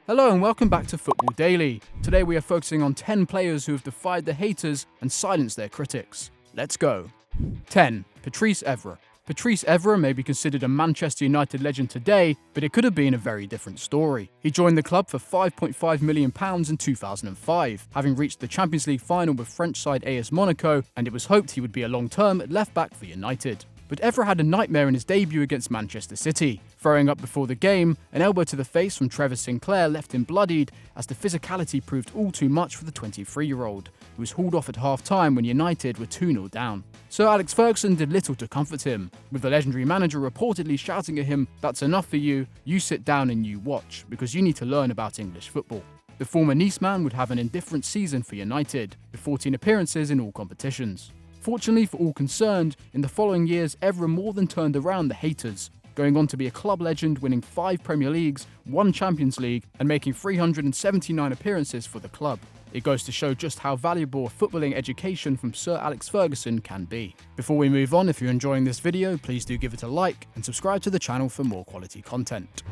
Hello and welcome back to Football Daily. Today we are focusing on 10 players who have defied the haters and silenced their critics. Let's go. 10. Patrice Evra. Patrice Evra may be considered a Manchester United legend today, but it could have been a very different story. He joined the club for £5.5 million in 2005, having reached the Champions League final with French side AS Monaco, and it was hoped he would be a long-term left-back for United. But Evra had a nightmare in his debut against Manchester City. Throwing up before the game, an elbow to the face from Trevor Sinclair left him bloodied as the physicality proved all too much for the 23-year-old, who was hauled off at half-time when United were 2-0 down. Sir Alex Ferguson did little to comfort him, with the legendary manager reportedly shouting at him, "That's enough for you, you sit down and you watch, because you need to learn about English football." The former Nice man would have an indifferent season for United, with 14 appearances in all competitions. Fortunately for all concerned, in the following years Evra more than turned around the haters, going on to be a club legend, winning 5 Premier Leagues, 1 Champions League, and making 379 appearances for the club. It goes to show just how valuable a footballing education from Sir Alex Ferguson can be. Before we move on, if you're enjoying this video, please do give it a like and subscribe to the channel for more quality content.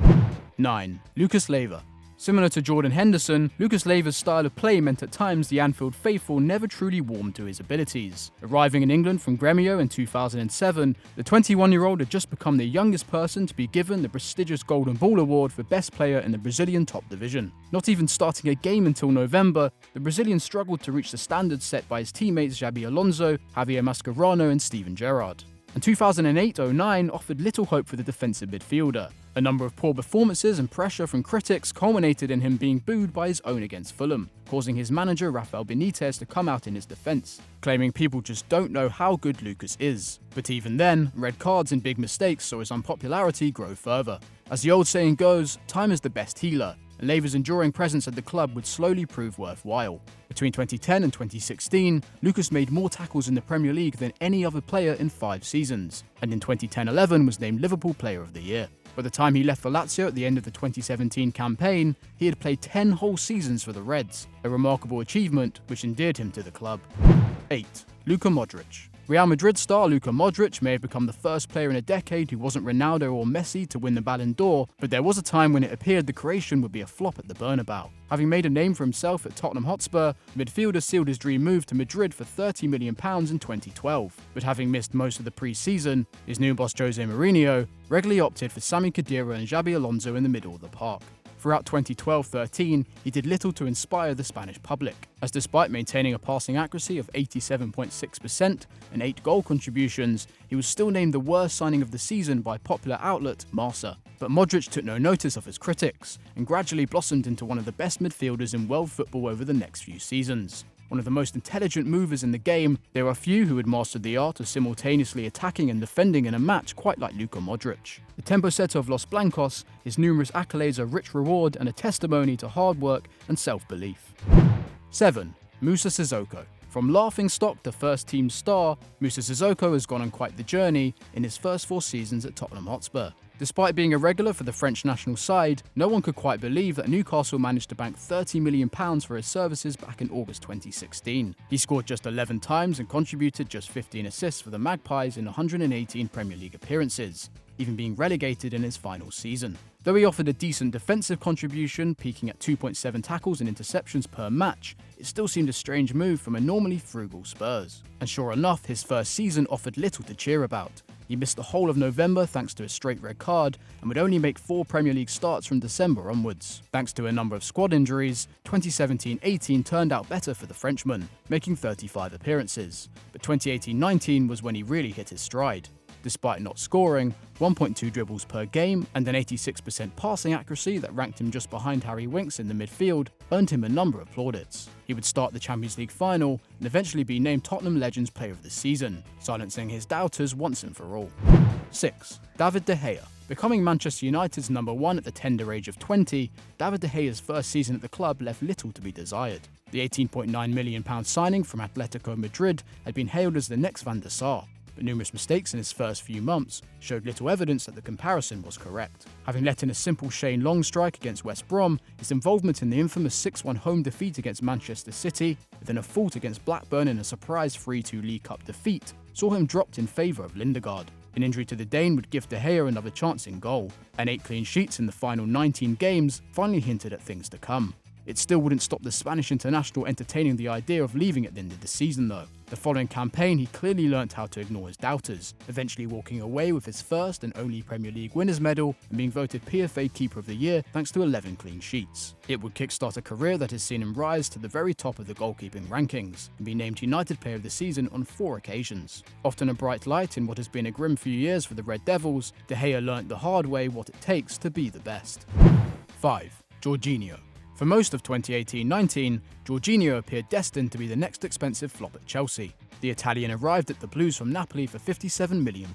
9. Lucas Leiva. Similar to Jordan Henderson, Lucas Leiva's style of play meant at times the Anfield faithful never truly warmed to his abilities. Arriving in England from Gremio in 2007, the 21-year-old had just become the youngest person to be given the prestigious Golden Ball Award for Best Player in the Brazilian top division. Not even starting a game until November, the Brazilian struggled to reach the standards set by his teammates Xabi Alonso, Javier Mascherano and Steven Gerrard. And 2008-09 offered little hope for the defensive midfielder. A number of poor performances and pressure from critics culminated in him being booed by his own against Fulham, causing his manager Rafael Benitez to come out in his defence, claiming people just don't know how good Lucas is. But even then, red cards and big mistakes saw his unpopularity grow further. As the old saying goes, time is the best healer, and Leiva's enduring presence at the club would slowly prove worthwhile. Between 2010 and 2016, Lucas made more tackles in the Premier League than any other player in 5 seasons, and in 2010-11 was named Liverpool Player of the Year. By the time he left for Lazio at the end of the 2017 campaign, he had played 10 whole seasons for the Reds, a remarkable achievement which endeared him to the club. 8. Luka Modrić. Real Madrid star Luka Modrić may have become the first player in a decade who wasn't Ronaldo or Messi to win the Ballon d'Or, but there was a time when it appeared the Croatian would be a flop at the Bernabeu. Having made a name for himself at Tottenham Hotspur, midfielder sealed his dream move to Madrid for £30 million in 2012, but having missed most of the pre-season, his new boss Jose Mourinho regularly opted for Sami Khedira and Xabi Alonso in the middle of the park. Throughout 2012-13, he did little to inspire the Spanish public, as despite maintaining a passing accuracy of 87.6% and 8 goal contributions, he was still named the worst signing of the season by popular outlet Marca. But Modrić took no notice of his critics, and gradually blossomed into one of the best midfielders in world football over the next few seasons. One of the most intelligent movers in the game, there are few who had mastered the art of simultaneously attacking and defending in a match quite like Luka Modrić. The tempo setter of Los Blancos, his numerous accolades are rich reward and a testimony to hard work and self-belief. 7. Moussa Sissoko. From laughingstock to first-team star, Moussa Sissoko has gone on quite the journey in his first 4 seasons at Tottenham Hotspur. Despite being a regular for the French national side, no one could quite believe that Newcastle managed to bank £30 million for his services back in August 2016. He scored just 11 times and contributed just 15 assists for the Magpies in 118 Premier League appearances, even being relegated in his final season. Though he offered a decent defensive contribution, peaking at 2.7 tackles and interceptions per match, it still seemed a strange move from a normally frugal Spurs. And sure enough, his first season offered little to cheer about. He missed the whole of November thanks to a straight red card and would only make 4 Premier League starts from December onwards. Thanks to a number of squad injuries, 2017-18 turned out better for the Frenchman, making 35 appearances. But 2018-19 was when he really hit his stride. Despite not scoring, 1.2 dribbles per game and an 86% passing accuracy that ranked him just behind Harry Winks in the midfield earned him a number of plaudits. He would start the Champions League final and eventually be named Tottenham Legends Player of the Season, silencing his doubters once and for all. 6. David De Gea. Becoming Manchester United's number 1 at the tender age of 20, David De Gea's first season at the club left little to be desired. The £18.9 million signing from Atletico Madrid had been hailed as the next Van der Sar, but numerous mistakes in his first few months showed little evidence that the comparison was correct. Having let in a simple Shane Long strike against West Brom, his involvement in the infamous 6-1 home defeat against Manchester City, then a fault against Blackburn in a surprise 3-2 League Cup defeat, saw him dropped in favour of Lindegaard. An injury to the Dane would give De Gea another chance in goal, and 8 clean sheets in the final 19 games finally hinted at things to come. It still wouldn't stop the Spanish international entertaining the idea of leaving at the end of the season though. The following campaign he clearly learnt how to ignore his doubters, eventually walking away with his first and only Premier League winners medal and being voted PFA Keeper of the Year thanks to 11 clean sheets. It would kickstart a career that has seen him rise to the very top of the goalkeeping rankings and be named United Player of the Season on 4 occasions. Often a bright light in what has been a grim few years for the Red Devils, De Gea learnt the hard way what it takes to be the best. 5. Jorginho. For most of 2018-19, Jorginho appeared destined to be the next expensive flop at Chelsea. The Italian arrived at the Blues from Napoli for £57 million,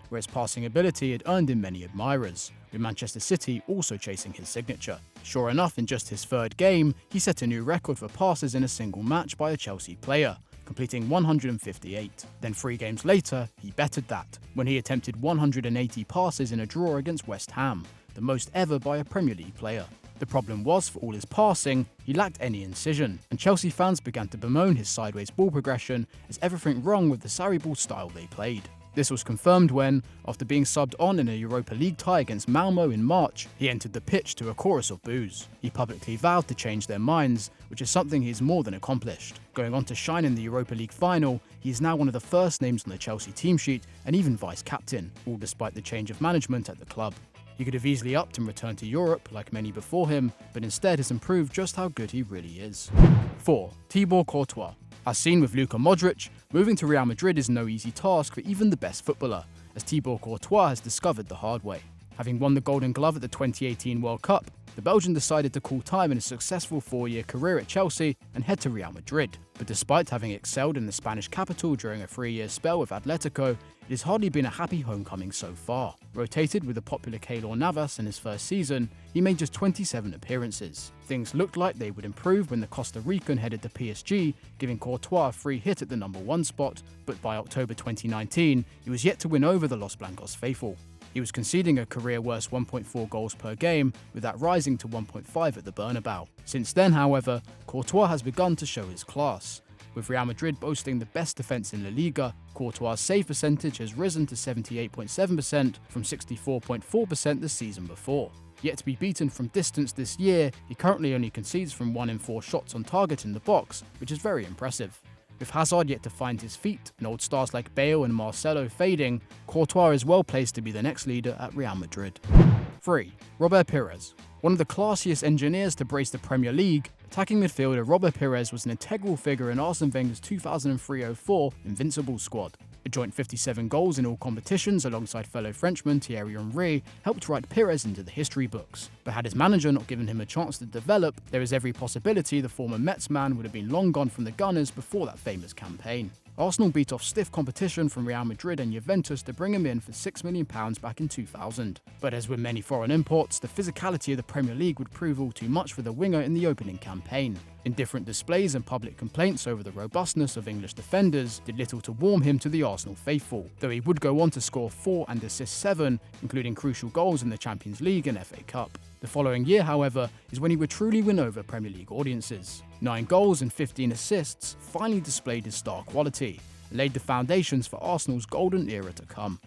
where his passing ability had earned him many admirers, with Manchester City also chasing his signature. Sure enough, in just his 3rd game, he set a new record for passes in a single match by a Chelsea player, completing 158. Then 3 games later, he bettered that, when he attempted 180 passes in a draw against West Ham, the most ever by a Premier League player. The problem was, for all his passing, he lacked any incision, and Chelsea fans began to bemoan his sideways ball progression as everything wrong with the Sarri ball style they played. This was confirmed when, after being subbed on in a Europa League tie against Malmo in March, he entered the pitch to a chorus of boos. He publicly vowed to change their minds, which is something he's more than accomplished. Going on to shine in the Europa League final, he is now one of the first names on the Chelsea team sheet and even vice-captain, all despite the change of management at the club. He could have easily upped and returned to Europe, like many before him, but instead has improved just how good he really is. 4. Thibaut Courtois. As seen with Luka Modrić, moving to Real Madrid is no easy task for even the best footballer, as Thibaut Courtois has discovered the hard way. Having won the Golden Glove at the 2018 World Cup, the Belgian decided to call time in a successful 4-year career at Chelsea and head to Real Madrid. But despite having excelled in the Spanish capital during a 3-year spell with Atletico, it has hardly been a happy homecoming so far. Rotated with the popular Keylor Navas in his first season, he made just 27 appearances. Things looked like they would improve when the Costa Rican headed to PSG, giving Courtois a free hit at the number 1 spot, but by October 2019, he was yet to win over the Los Blancos faithful. He was conceding a career-worst 1.4 goals per game, with that rising to 1.5 at the Bernabeu. Since then, however, Courtois has begun to show his class. With Real Madrid boasting the best defence in La Liga, Courtois' save percentage has risen to 78.7% from 64.4% the season before. Yet to be beaten from distance this year, he currently only concedes from 1 in 4 shots on target in the box, which is very impressive. With Hazard yet to find his feet, and old stars like Bale and Marcelo fading, Courtois is well placed to be the next leader at Real Madrid. 3. Robert Pires. One of the classiest engineers to brace the Premier League, attacking midfielder Robert Pires was an integral figure in Arsene Wenger's 2003-04 Invincible squad. A joint 57 goals in all competitions alongside fellow Frenchman Thierry Henry helped write Pires into the history books. But had his manager not given him a chance to develop, there is every possibility the former Mets man would have been long gone from the Gunners before that famous campaign. Arsenal beat off stiff competition from Real Madrid and Juventus to bring him in for £6 million back in 2000. But as with many foreign imports, the physicality of the Premier League would prove all too much for the winger in the opening campaign. Indifferent displays and public complaints over the robustness of English defenders did little to warm him to the Arsenal faithful, though he would go on to score 4 and assist 7, including crucial goals in the Champions League and FA Cup. The following year, however, is when he would truly win over Premier League audiences. 9 goals and 15 assists finally displayed his star quality, and laid the foundations for Arsenal's golden era to come.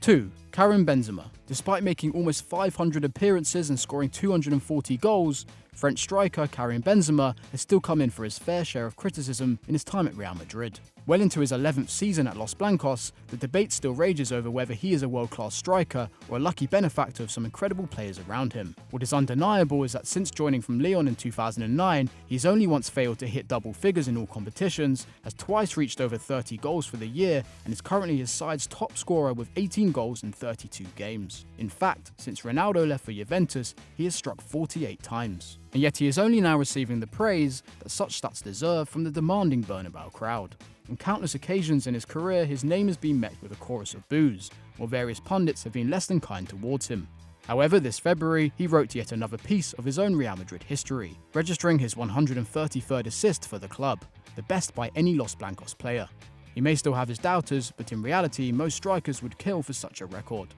2. Karim Benzema. Despite making almost 500 appearances and scoring 240 goals, French striker Karim Benzema has still come in for his fair share of criticism in his time at Real Madrid. Well into his 11th season at Los Blancos, the debate still rages over whether he is a world-class striker or a lucky benefactor of some incredible players around him. What is undeniable is that since joining from Lyon in 2009, he's only once failed to hit double figures in all competitions, has twice reached over 30 goals for the year, and is currently his side's top scorer with 18 goals in 32 games. In fact, since Ronaldo left for Juventus, he has struck 48 times. And yet he is only now receiving the praise that such stats deserve from the demanding Bernabeu crowd. On countless occasions in his career, his name has been met with a chorus of boos, while various pundits have been less than kind towards him. However, this February, he wrote yet another piece of his own Real Madrid history, registering his 133rd assist for the club, the best by any Los Blancos player. He may still have his doubters, but in reality, most strikers would kill for such a record.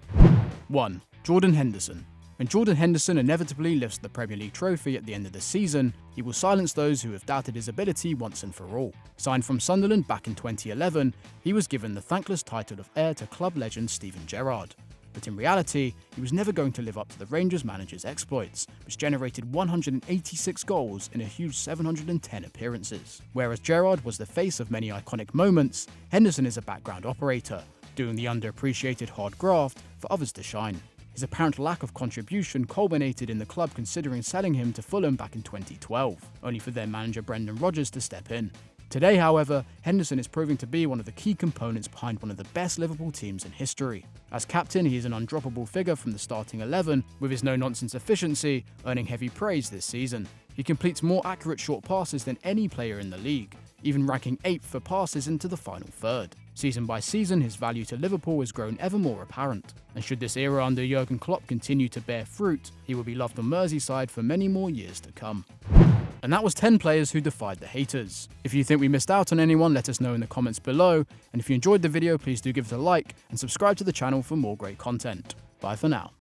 1. Jordan Henderson. When Jordan Henderson inevitably lifts the Premier League trophy at the end of the season, he will silence those who have doubted his ability once and for all. Signed from Sunderland back in 2011, he was given the thankless title of heir to club legend Steven Gerrard. But in reality, he was never going to live up to the Rangers manager's exploits, which generated 186 goals in a huge 710 appearances. Whereas Gerrard was the face of many iconic moments, Henderson is a background operator, doing the underappreciated hard graft for others to shine. His apparent lack of contribution culminated in the club considering selling him to Fulham back in 2012, only for their manager Brendan Rodgers to step in. Today, however, Henderson is proving to be one of the key components behind one of the best Liverpool teams in history. As captain, he is an undroppable figure from the starting 11, with his no-nonsense efficiency earning heavy praise this season. He completes more accurate short passes than any player in the league, even ranking 8th for passes into the final third. Season by season, his value to Liverpool has grown ever more apparent, and should this era under Jurgen Klopp continue to bear fruit, he will be loved on Merseyside for many more years to come. And that was 10 players who defied the haters. If you think we missed out on anyone, let us know in the comments below, and if you enjoyed the video, please do give it a like and subscribe to the channel for more great content. Bye for now.